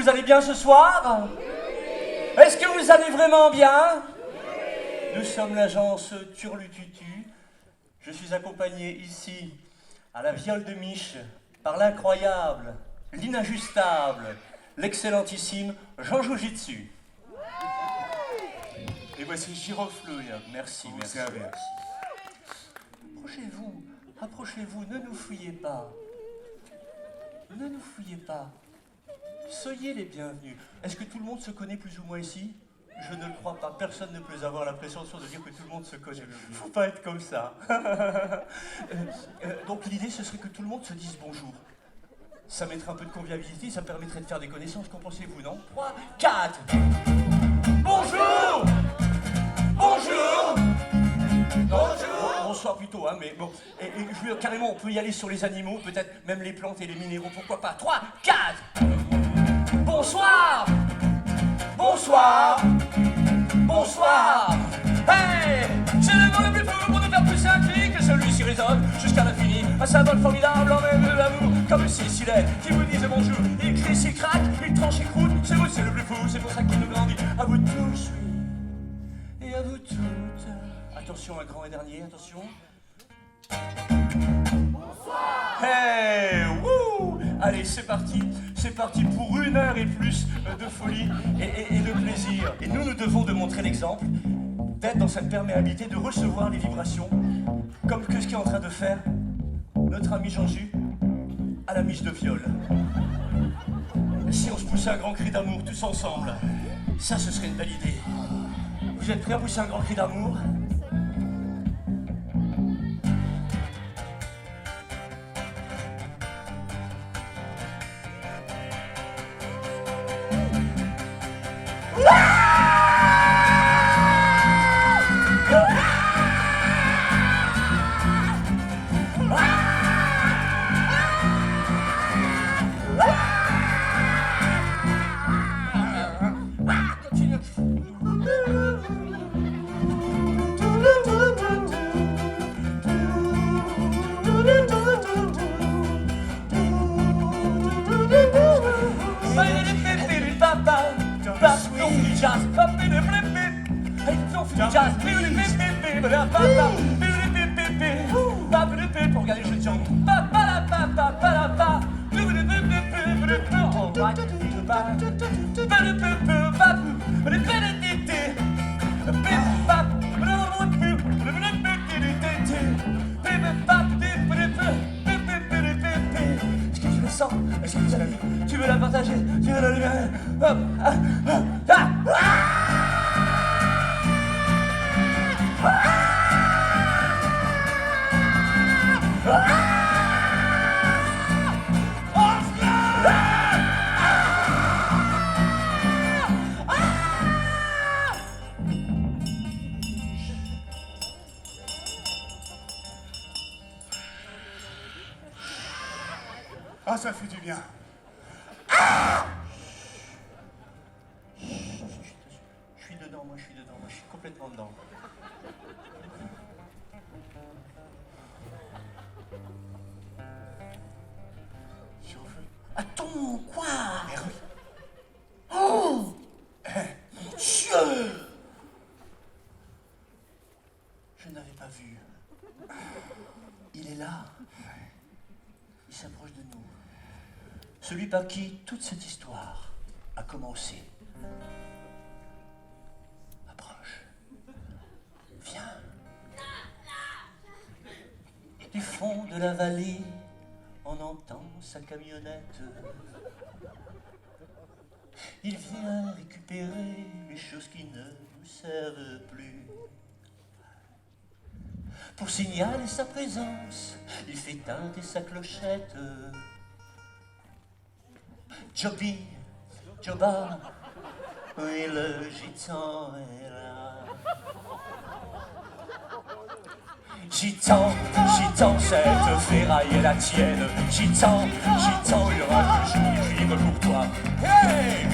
vous allez bien ce soir? Est-ce que vous allez vraiment bien? Nous sommes l'agence Turlututu. Je suis accompagné ici, à la viole de Mich, par l'incroyable, l'inajustable, l'excellentissime Jean Joujitsu. Et voici Girofleuil. Merci, merci. Approchez-vous, approchez-vous, ne nous fouillez pas. Ne nous fouillez pas. Soyez les bienvenus. Est-ce que tout le monde se connaît plus ou moins ici? Je ne le crois pas. Personne ne peut avoir la présomption de dire que tout le monde se connaît. Faut pas être comme ça. Donc l'idée, ce serait que tout le monde se dise bonjour. Ça mettrait un peu de convivialité, ça permettrait de faire des connaissances. Qu'en pensez-vous, non? 3, 4. Bonjour. Bonjour. Bonjour. Bonsoir plutôt, hein, mais bon. Et je veux dire, carrément, on peut y aller sur les animaux, peut-être même les plantes et les minéraux, pourquoi pas. 3, 4. Bonsoir. Bonsoir. Bonsoir. Hey, c'est le nom le plus fou pour nous faire pousser un cri que celui-ci résonne jusqu'à l'infini. Un symbole formidable en même de l'amour, comme le Sicilais qui vous dise bonjour. Il crie, s'il craque, il tranche, il croûte. C'est vous, c'est le plus fou, c'est pour ça qu'il nous grandit. À vous tous, oui, et à vous toutes. Attention, un grand et dernier, attention. Bonsoir. Hey, wouh. Allez, c'est parti pour 1 heure et plus de folie et de plaisir. Et nous devons de montrer l'exemple, d'être dans cette perméabilité, de recevoir les vibrations, comme que ce qu'est en train de faire notre ami Jean-Ju à la miche de viol. Et si on se poussait un grand cri d'amour tous ensemble, ça ce serait une belle idée. Vous êtes prêts à pousser un grand cri d'amour? Pour regarder le jeu de jambes. Est-ce que tu le sens? Est-ce que tu veux la partager? Tu veux la libérer? Hop, ah, ah, ah. Ah, ça fait du bien. Je suis dedans, moi je suis complètement dedans. Attends, quoi? Oh! Mon Dieu! Je n'avais pas vu. Il est là. Il s'approche de nous. Celui par qui toute cette histoire a commencé. Approche. Viens. Du fond de la vallée, on entend sa camionnette. Il vient récupérer les choses qui ne nous servent plus. Pour signaler sa présence, il fait teinter sa clochette. Joby, Joba, oui le gitan est là. Gitan, gitan, cette ferraille est la tienne. Gitan, gitan, il y aura toujours du cuivre pour toi. Hey!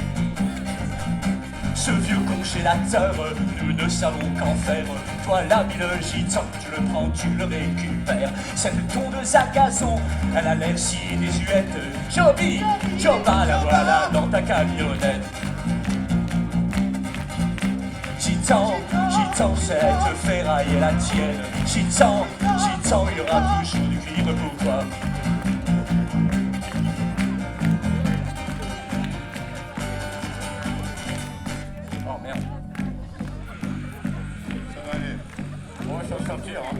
Ce vieux con congélateur, nous ne savons qu'en faire. Toi l'ami le gitan, tu le prends, tu le récupères. Cette tondeuse à gazon, elle a l'air si désuète. Joby, Joba, la voilà dans ta camionnette. Gitan, gitan, cette ferraille est la tienne. Gitan, gitan, il y aura toujours du cuivre pour toi. Oh merde. Ça va aller. On va s'en sortir, hein.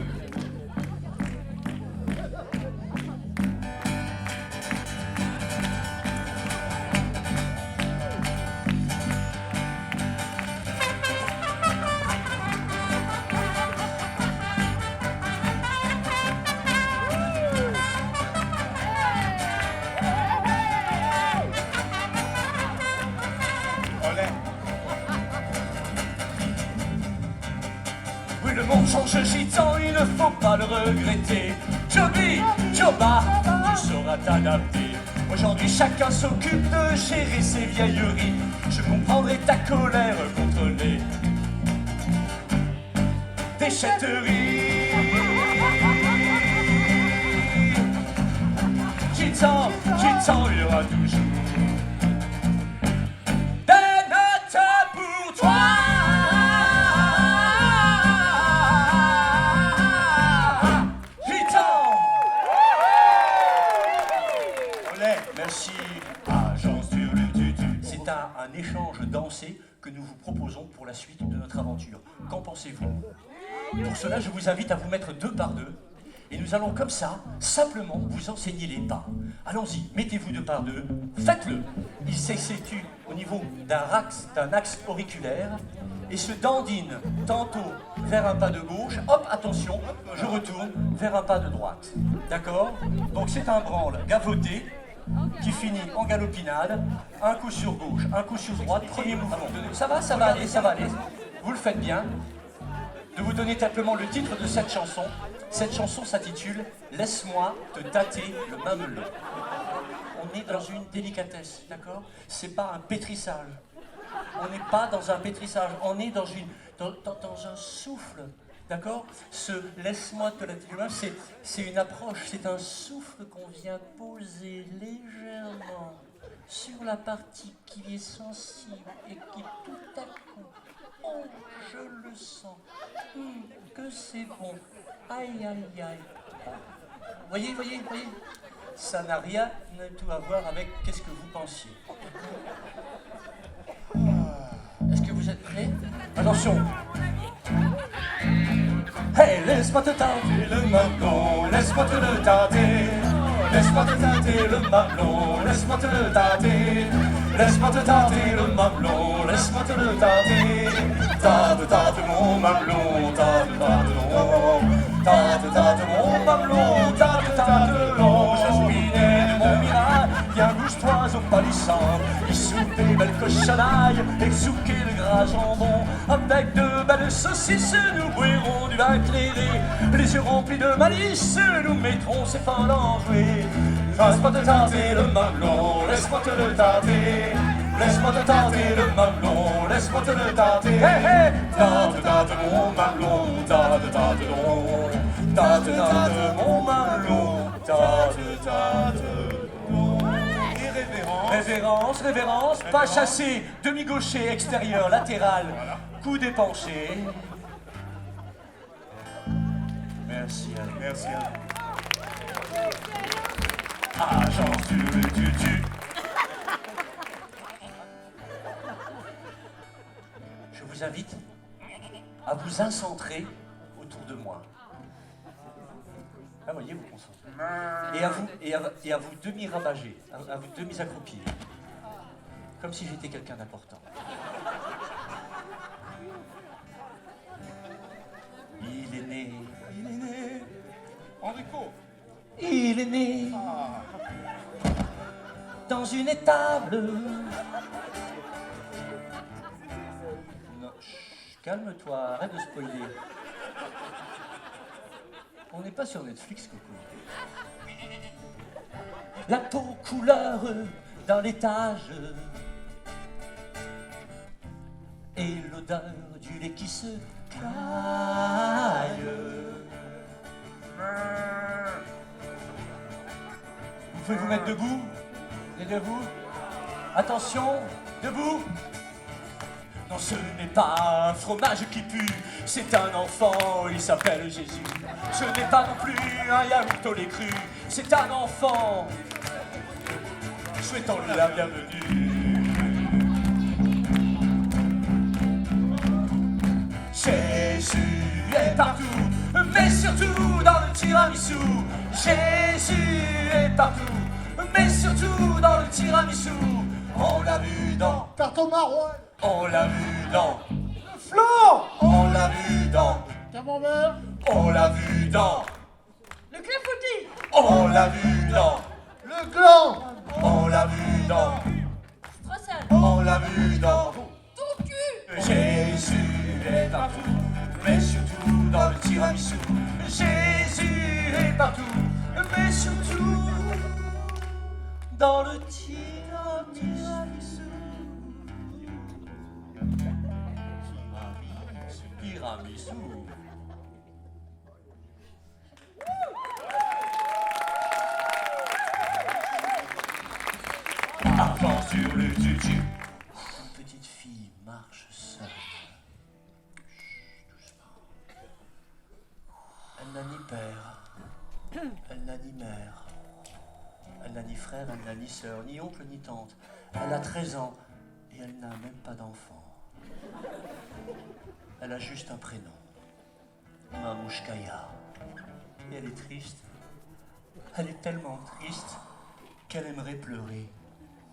Oui, le monde change gitan, il ne faut pas le regretter. Joby, Joba, tu sauras t'adapter. Aujourd'hui, chacun s'occupe de gérer ses vieilleries. Je comprendrai ta colère contre les déchetteries. Gitan, gitan, il y aura toujours des notes pour toi. Merci, agence du tutu. C'est un échange dansé que nous vous proposons pour la suite de notre aventure. Qu'en pensez-vous? Pour cela, je vous invite à vous mettre 2 par 2. Et nous allons comme ça, simplement, vous enseigner les pas. Allons-y, mettez-vous 2 par 2, faites-le. Il s'exécute au niveau d'un axe auriculaire et se dandine tantôt vers un pas de gauche, hop, attention, je retourne vers un pas de droite. D'accord? Donc c'est un branle gavoté qui finit en galopinade, un coup sur gauche, un coup sur droite, premier mouvement. Ça va aller, ça va aller. Vous le faites bien. De vous donner simplement le titre de cette chanson. Cette chanson s'intitule « Laisse-moi te tâter le mamelon ». On est dans une délicatesse, d'accord? C'est pas un pétrissage. On n'est pas dans un pétrissage, on est dans un souffle, d'accord? Ce « laisse-moi te tâter le mamelon », c'est une approche, c'est un souffle qu'on vient poser légèrement sur la partie qui est sensible et qui tout à coup, oh, je le sens, que c'est bon, aïe aïe aïe. Voyez, ça n'a rien de tout à voir avec qu'est-ce que vous pensiez. Est-ce que vous êtes prêts? Attention. Hey, laisse-moi te tâter le mamelon, laisse-moi te le tâter. Laisse-moi te tâter le mamelon, laisse-moi te le tâter. Laisse-moi te tâter le mamelon, laisse-moi te le tâter. Tâte mon mamelon, tâte mon mamelon, tâte l'ange aspiné de mon miracle. Viens, bouge-toi au palissandre, y souper les belles cochonnailles, exouquer le gras jambon. Avec de belles saucisses, nous boirons du vin éclairé. Les yeux remplis de malice, nous mettrons ces fins d'enjouer. Laisse-moi te tâter le mamelon, laisse-moi te le tâter. Laisse-moi te tâter le mamelon, laisse-moi te le tâter. Hey, hey. Tâte mon mamelon, tâte mon mamelon, tâte. Révérence, pas chassé, demi-gaucher, extérieur, latéral, coup dépenché. Merci à vous. Merci à vous. Agence du tutu. Je vous invite à vous incentrer autour de moi. Ah, voyez, vous concentrez. Et à vous demi-rabager, à vous demi-accroupir. Comme si j'étais quelqu'un d'important. Il est né. Enrico. Il est né dans une étable. Non, chut, calme-toi, arrête de spoiler. On n'est pas sur Netflix, Coco. La peau couleur dans l'étage. et l'odeur du lait qui se caille. Vous pouvez vous mettre debout? Et debout? Attention, debout! Non, ce n'est pas un fromage qui pue, c'est un enfant, il s'appelle Jésus. Ce n'est pas non plus un yaourt au lait cru, c'est un enfant. Souhaitons-lui la bienvenue. Jésus est partout, mais surtout dans le tiramisu. Jésus est partout, mais surtout dans le tiramisu. On l'a vu dans Carton marron. on l'a vu dans Flan. on l'a vu dans Camembert. on l'a vu dans Le clafoutis. on l'a vu dans Le gland. on l'a vu dans Strossel. on l'a vu dans Ton cul. Jésus est partout, mais surtout dans le tiramisu. Jésus est partout, mais surtout dans le tiramisu. Tiramisu. Avant sur le tutu. Une petite fille marche seule. Chut, doucement. Elle n'a ni père, elle n'a ni mère, elle n'a ni frère, elle n'a ni sœur, ni oncle, ni tante. Elle a 13 ans et elle n'a même pas d'enfant. Elle a juste un prénom, Mamouchkaya. Et elle est triste. Elle est tellement triste qu'elle aimerait pleurer.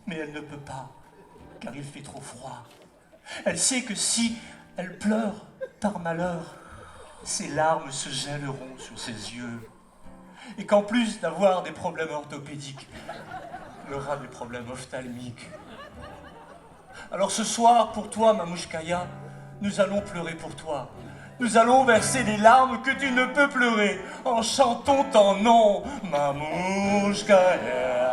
Mais elle ne peut pas, car il fait trop froid. Elle sait que si elle pleure par malheur, ses larmes se gèleront sur ses yeux. Et qu'en plus d'avoir des problèmes orthopédiques, elle aura des problèmes ophtalmiques. Alors ce soir, pour toi, Mamouchkaya, nous allons pleurer pour toi. Nous allons verser des larmes que tu ne peux pleurer en chantant ton nom, Mamouchkaya.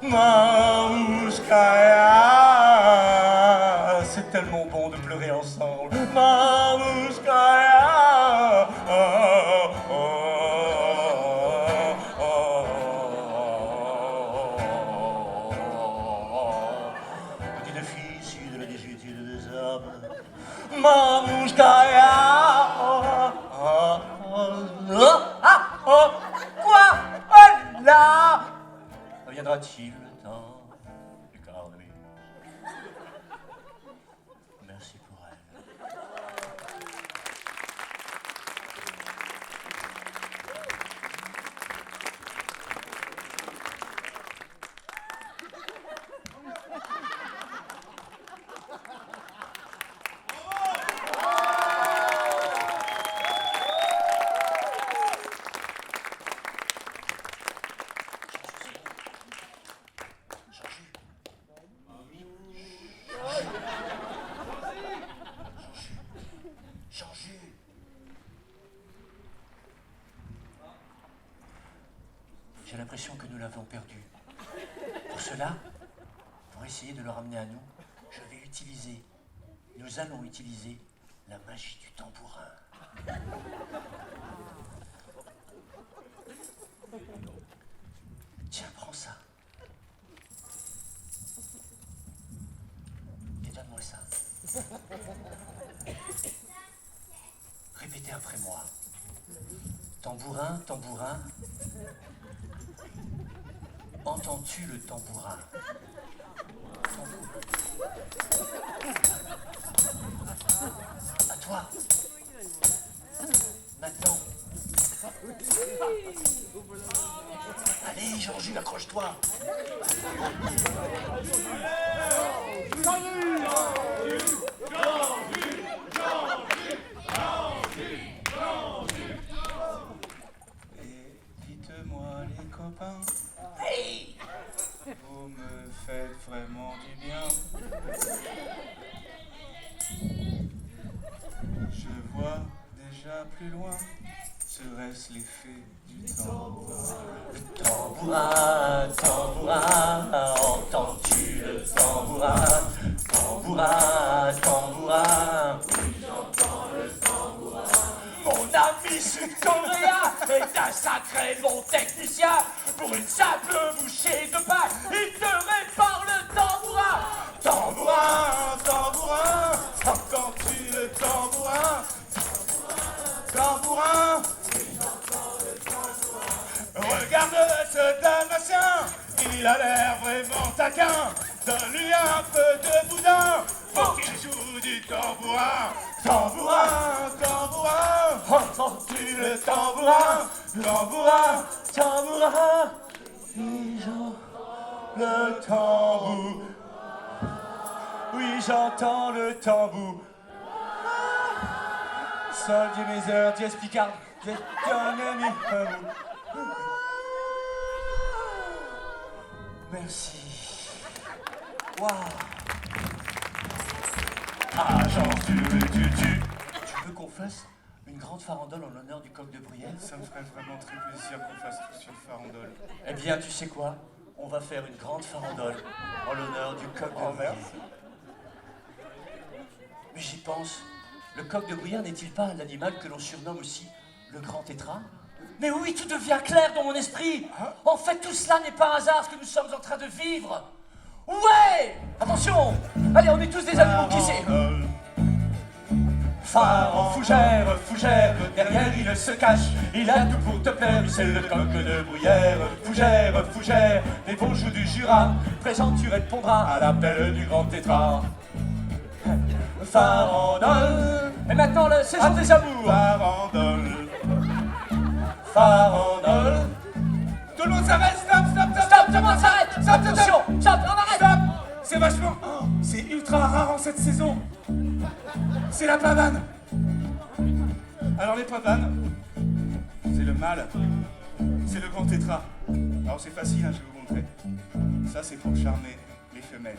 Mamouchkaya, c'est tellement bon de pleurer ensemble. Mamouchkaya, petite fille issue de la désuétude des hommes. Mamouchkaya, quoi? Là reviendra-t-il le temps du quart de nuit? Merci pour elle. J'ai l'impression que nous l'avons perdu. Pour cela, pour essayer de le ramener à nous, nous allons utiliser la magie du tambourin. Tiens, prends ça. Et donne-moi ça. Répétez après moi. Tambourin, tambourin. Entends-tu le tambourin? À toi. Maintenant. Allez, Jean-Jules, accroche-toi. Et dites-moi les copains, vous me faites vraiment du bien. Je vois déjà plus loin, serait-ce l'effet du tambourin? Tambourin, tambourin, entends-tu le tambourin? Tambourin, est un sacré bon technicien. Pour une simple bouchée de pain, il te répare le tambourin. Tambourin, tambourin, entends-tu le tambourin? Tambourin. Regarde ce dalmatien, il a l'air vraiment taquin. Donne-lui un peu de boudin, faut qu'il joue du tambourin. Tambourin, tambourin, entends-tu le tambourin? Tambourin, tambourin, il joue le tambour. Oui, j'entends le tambour. Sol, dièse majeur, dièse picard, dièse mi, merci. Waouh. Agence du. Tu veux qu'on fasse une grande farandole en l'honneur du coq de Bruyère? Ça me ferait vraiment très plaisir qu'on fasse tous une farandole. Eh bien, tu sais quoi? On va faire une grande farandole en l'honneur du coq de Bruyère. Mais j'y pense. Le coq de Bruyère n'est-il pas l'animal que l'on surnomme aussi le grand tétras? Mais oui, tout devient clair dans mon esprit. En fait, tout cela n'est pas un hasard ce que nous sommes en train de vivre. Ouais! Attention! Allez, on est tous des animaux qui c'est. Phare, fougère, fougère, derrière il se cache. Il a tout pour te plaire, c'est le coq de Bruyère. Fougère, fougère, les bons joues du Jura. Présent, tu répondras à l'appel du grand tétras. Farandole. Et maintenant le saison des amours. Farandole. Farandole. Tout le monde s'arrête, stop, stop, stop, Stop, tout le monde s'arrête. Attention, stop, on arrête. stop. C'est vachement... Oh, c'est ultra rare en cette saison. C'est la pavane. Alors les pavanes, c'est le mâle, c'est le grand tétras. Alors c'est facile, hein, je vais vous montrer. Ça c'est pour charmer les femelles.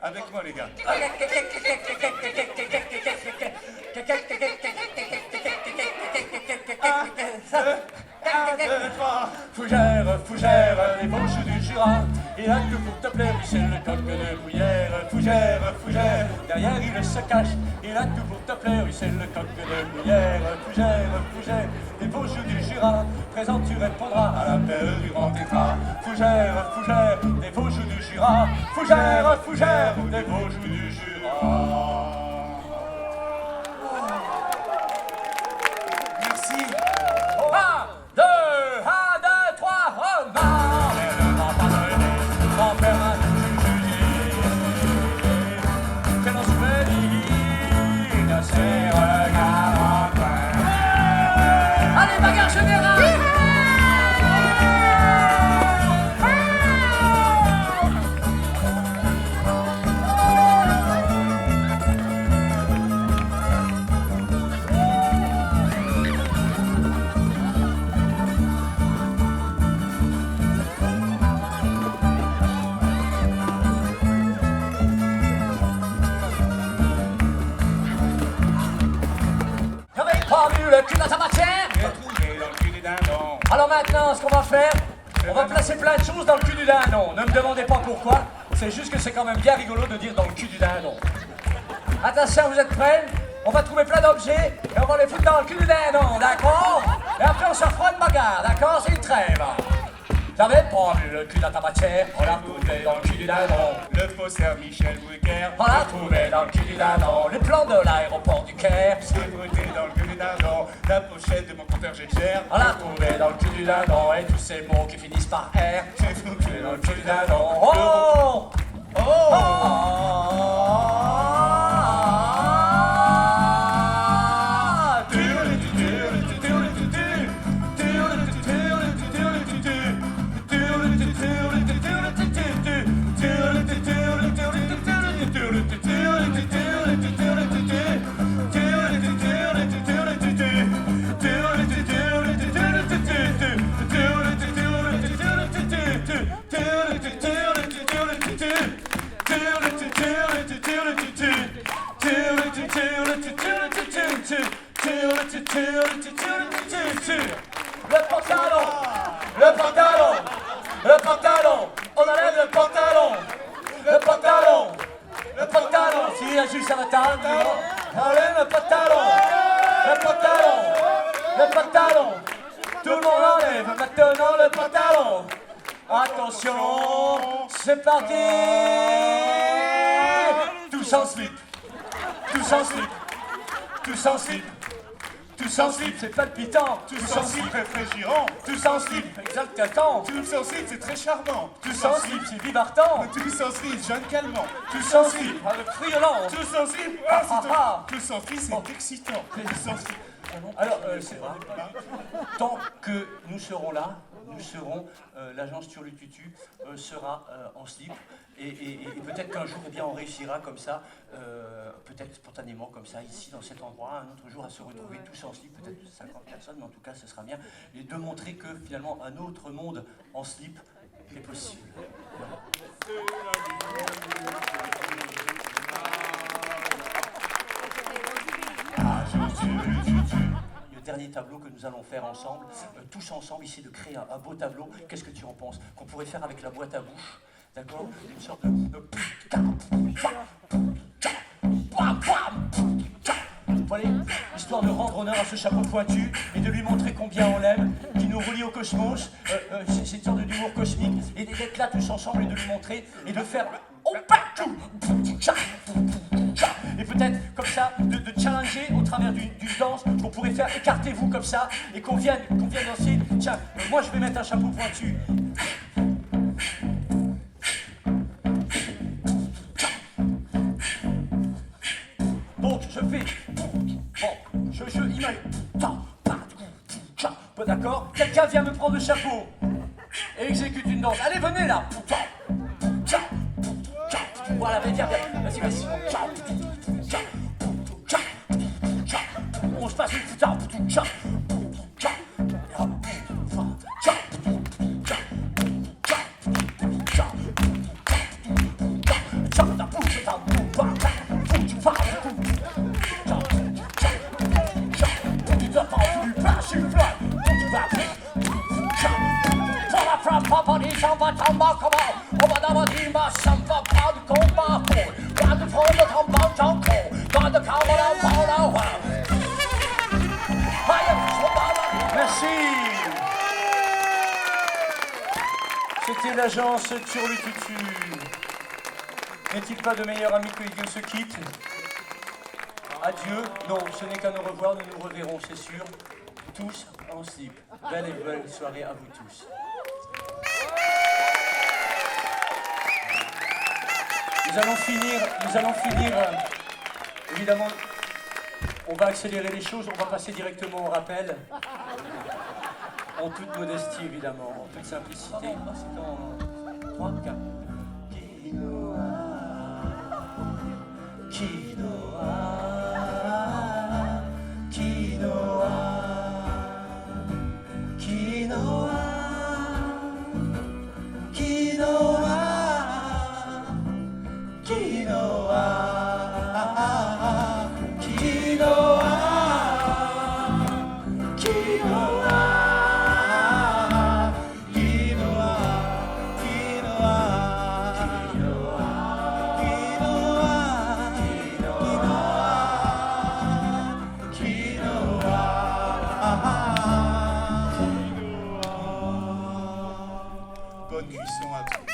Avec moi les gars. Fougère, fougère, les bons joues du Jura. Il a tout pour te plaire, c'est le coq de Bruyère. Fougère, fougère, derrière il se cache. Il a tout pour te plaire, c'est le coq de Bruyère. Fougère, fougère, les bons joues du Jura. Présent, tu répondras à l'appel du grand tétras. Fougère, fougère, les beaux joues du Jura. Fougère, fougère, les beaux joues du Jura. Merci. 1, 2, 3, Romain. Mon père m'a jugé. Très bon souvenir de ses regards empreints. Allez, bagarre générale. J'avais pas vu le cul dans ta matière. J'ai trouvé dans le cul des dindons. Alors maintenant, ce qu'on va faire, on va placer plein de choses dans le cul du dindon. Ne me demandez pas pourquoi, c'est juste que c'est quand même bien rigolo de dire dans le cul du dindon. Attention, vous êtes prêts? On va trouver plein d'objets et on va les foutre dans le cul du dindon, d'accord? Et après on se fera une bagarre, d'accord? C'est une trêve. J'avais pas vu le cul dans ta matière, on l'a trouvé dans le cul du dindon. Le faussaire Michel Bouquer. On l'a trouvé dans le cul du dindon. Les plans de l'aéroport du Caire. J'ai brûlé dans le cul des dindons. La pochette de mon compteur GTR. On l'a trouvé dans le cul du dindon. Et tous ces mots qui finissent par R. J'ai foutu Dans le cul du dindon. Oh! Oh! Le pantalon, le pantalon, le pantalon, on enlève le pantalon, le pantalon. Jésus, ça va t'arrêter. Allez, le pantalon. Le pantalon. Le pantalon. Tout le monde enlève maintenant le pantalon. Attention, c'est parti. Tous en slip. Tous en slip. Tous en slip. Tous en slip, c'est palpitant. Tous en slip, réfrigérant. Tous en slip, exactement. Tous en slip, c'est très charmant. Tous en slip, c'est vivartant. Tous en slip, jeune calmant. Tous en slip, avec friolence. Tous en slip, tous en slip, c'est excitant. Tous en slip. Alors, tant que nous serons là, l'agence Turlututu sera en slip et peut-être qu'un jour, eh bien, on réussira comme ça, peut-être spontanément comme ça, ici, dans cet endroit, un autre jour, à se retrouver tous en slip, peut-être 50 personnes, mais en tout cas, ce sera bien, et de montrer que finalement, un autre monde en slip est possible. Le dernier tableau que nous allons faire ensemble, tous ensemble, ici, de créer un beau tableau. Qu'est-ce que tu en penses? Qu'on pourrait faire avec la boîte à bouche, d'accord? Une sorte de... Voilà, histoire de rendre honneur à ce chapeau pointu et de lui montrer combien on l'aime, qui nous relie au cosmos, c'est une sorte d'humour cosmique, et d'être là tous ensemble et de lui montrer, et de faire... Et peut-être comme ça, de challenger au travers d'une danse, qu'on pourrait faire écartez-vous comme ça, et qu'on vienne danser. Tiens, moi je vais mettre un chapeau pointu. Donc je fais. Bon, je imagine. Bon, d'accord, quelqu'un vient me prendre le chapeau et exécute une danse. Allez, venez là. Voilà, viens, vas-y. On se passe une putain. Merci. C'était l'agence Turlututu. N'est-il pas de meilleur ami que Dieu se quitte? Adieu. Non, ce n'est qu'à nous revoir, nous nous reverrons, c'est sûr. Tous en slip. Belle et belle soirée à vous tous. Nous allons finir, évidemment, on va accélérer les choses, on va passer directement au rappel. En toute modestie, évidemment, en toute simplicité. C'est en 3, 4. Bonne cuisson à tous.